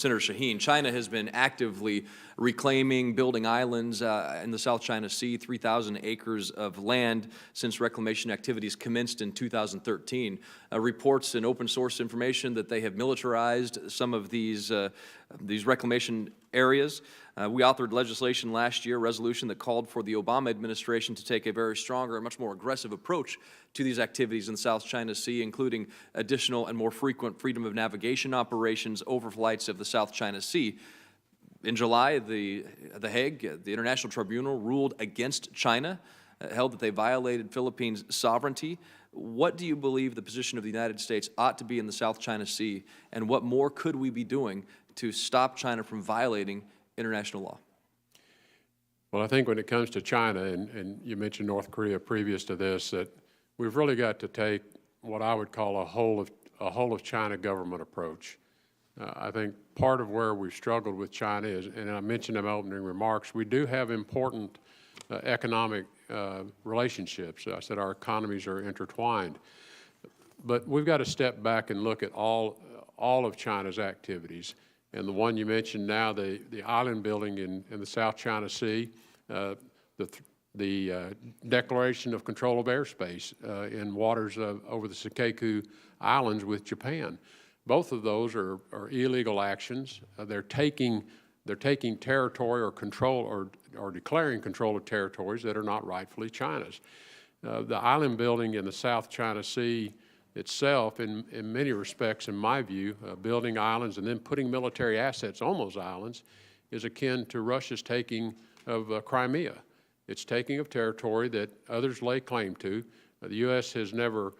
Senator Shaheen, China has been actively reclaiming, building islands in the South China Sea, 3,000 acres of land since reclamation activities commenced in 2013. Reports and open source information that they have militarized some of these reclamation areas. We authored legislation last year, a resolution that called for the Obama administration to take a very stronger and much more aggressive approach to these activities in the South China Sea, including additional and more frequent freedom of navigation operations, overflights of the South China Sea. In July, The Hague, the International Tribunal, ruled against China, held that they violated Philippines' sovereignty. What do you believe the position of the United States ought to be in the South China Sea, and what more could we be doing to stop China from violating international law? Well, I think when it comes to China, and you mentioned North Korea previous to this, that we've really got to take what I would call a whole of China government approach. I think part of where we've struggled with China is, and I mentioned in my opening remarks, we do have important economic relationships. I said our economies are intertwined. But we've got to step back and look at all of China's activities. And the one you mentioned now, the island building in the South China Sea, the declaration of control of airspace in waters over the Senkaku Islands with Japan. Both of those are illegal actions. They're taking territory or control or declaring control of territories that are not rightfully China's. The island building in the South China Sea itself, in many respects, in my view, building islands and then putting military assets on those islands is akin to Russia's taking of Crimea. It's taking of territory that others lay claim to. The U.S. has never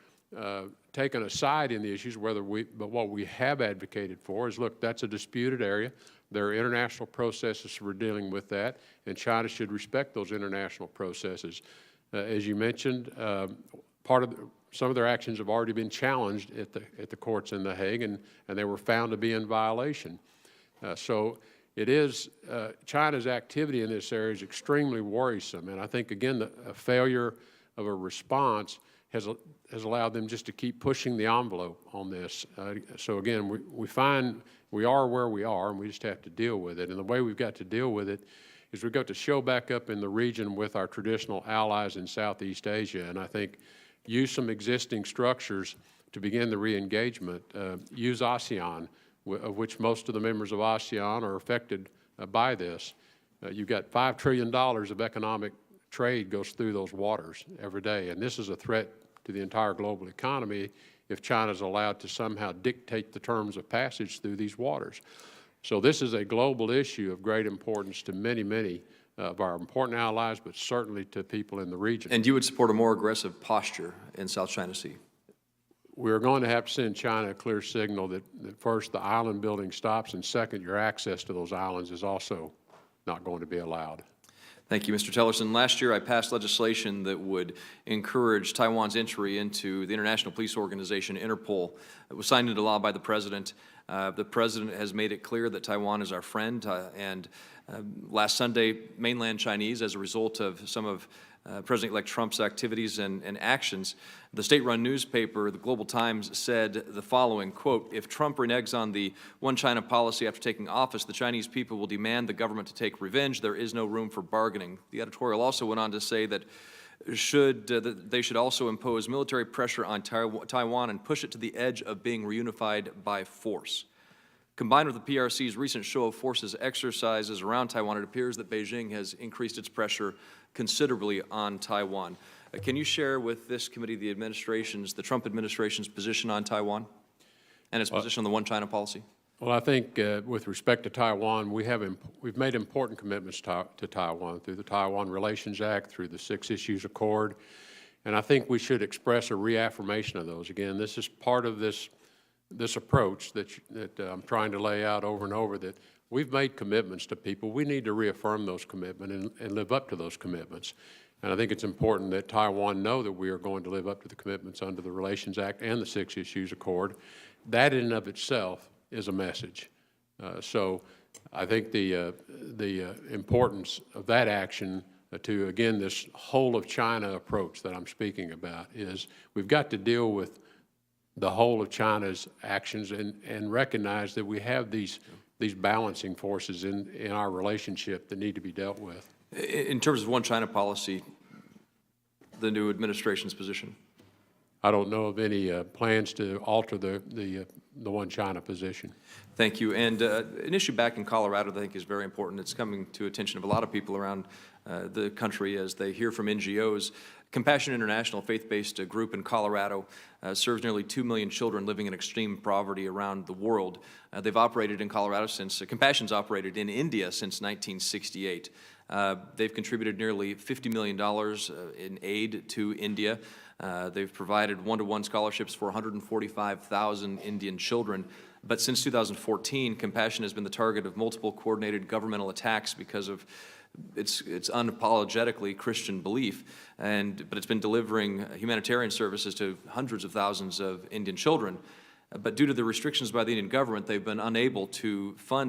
taken a side in the issues, but what we have advocated for is, look, that's a disputed area. There are international processes for dealing with that, and China should respect those international processes. As you mentioned, some of their actions have already been challenged at the courts in The Hague, and they were found to be in violation. So it is, China's activity in this area is extremely worrisome, and I think, again, a failure of a response has allowed them just to keep pushing the envelope on this. So again, we find we are where we are, and we just have to deal with it. And the way we've got to deal with it is we've got to show back up in the region with our traditional allies in Southeast Asia, and I think use some existing structures to begin the re-engagement. Use ASEAN, of which most of the members of ASEAN are affected by this. You've got $5 trillion of economic trade goes through those waters every day, and this is a threat to the entire global economy if China is allowed to somehow dictate the terms of passage through these waters. So this is a global issue of great importance to many, many of our important allies, but certainly to people in the region. And you would support a more aggressive posture in South China Sea? We're going to have to send China a clear signal that first, the island building stops, and second, your access to those islands is also not going to be allowed. Thank you, Mr. Tillerson. Last year, I passed legislation that would encourage Taiwan's entry into the international police organization, Interpol. It was signed into law by the President. The President has made it clear that Taiwan is our friend, and last Sunday, mainland Chinese, as a result of some of President-elect Trump's activities and actions, the state-run newspaper, the Global Times, said the following, quote, "If Trump reneges on the one China policy after taking office, the Chinese people will demand the government to take revenge. There is no room for bargaining." The editorial also went on to say that they should also impose military pressure on Taiwan and push it to the edge of being reunified by force. Combined with the PRC's recent show of forces exercises around Taiwan, it appears that Beijing has increased its pressure considerably on Taiwan. Can you share with this committee the Trump administration's position on Taiwan and its position on the one China policy? Well, I think with respect to Taiwan, we've made important commitments to Taiwan through the Taiwan Relations Act, through the 6 Issues Accord, and I think we should express a reaffirmation of those. Again, this is part of this approach that I'm trying to lay out over and over, that we've made commitments to people. We need to reaffirm those commitments and live up to those commitments. And I think it's important that Taiwan know that we are going to live up to the commitments under the Relations Act and the 6 Issues Accord. That in and of itself is a message. So I think the importance of that action to, again, this whole of China approach that I'm speaking about is we've got to deal with the whole of China's actions and recognize that we have these these balancing forces in our relationship that need to be dealt with. In terms of one China policy, the new administration's position? I don't know of any plans to alter the one China position. Thank you. And an issue back in Colorado that I think is very important. It's coming to attention of a lot of people around the country as they hear from NGOs. Compassion International, faith-based group in Colorado, serves nearly 2 million children living in extreme poverty around the world. They've operated in Colorado since, Compassion's operated in India since 1968. They've contributed nearly $50 million in aid to India. They've provided one-to-one scholarships for 145,000 Indian children. But since 2014, Compassion has been the target of multiple coordinated governmental attacks because of its unapologetically Christian belief, but it's been delivering humanitarian services to hundreds of thousands of Indian children. But due to the restrictions by the Indian government, they've been unable to fund